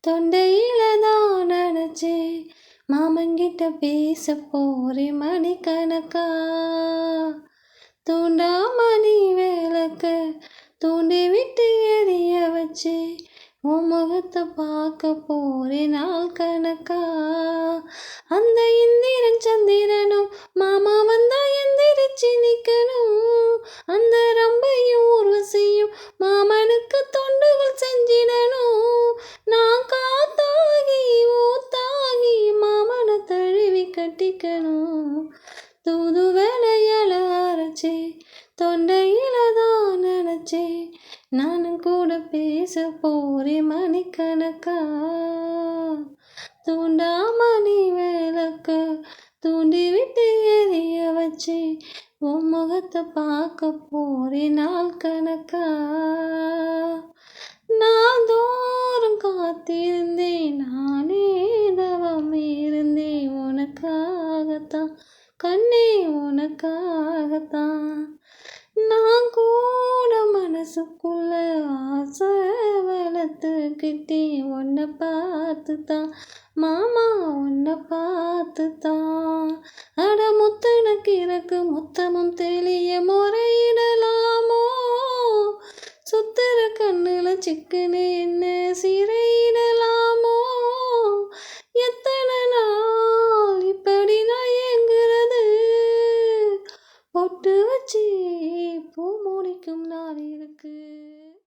தொண்டையில தான் நினைச்சேன் மாமங்கிட்ட பேச போறேன் மணிக்கணக்கா. தூண்டாமணி விளக்க தூண்டி விட்டு எரிய வச்சு உன் முகத்தை பார்க்க போறேன் நாள் கணக்கா. அந்த இந்திரன் சந்திரனும் மாமா வந்தா எந்திரிச்சு நிக்கணும். அந்த ரம்பையும் ஊர்வசியும் மாமனுக்கு தொண்டுகள் செஞ்சிடணும். நான் காத்தாகி ஊத்தாகி மாமனை தழுவி கட்டிக்கணும். தூது வேலையால அரைச்சே தொண்டையில தான் நினைச்சே நானும் கூட பேச போறேன் மணிக்கணக்கா. தூண்டாமணி விளக்க தூண்டி விட்டு எரிய வச்சு உன் முகத்தை பார்க்க போறேன் நாள் கணக்கா. நான் தோறும் காத்திருந்தேன் நானே தவம் இருந்தேன் உனக்காகத்தான் கண்ணே உனக்காகத்தான். நான் கூட மனசுக்குள்ள ஆசை வளர்த்துக்கிட்டேன் உன்னை பார்த்து தான் மாமா உன்னை பார்த்து தான். அட முத்தனுக்கு இறக்கு முத்தமும் தெளி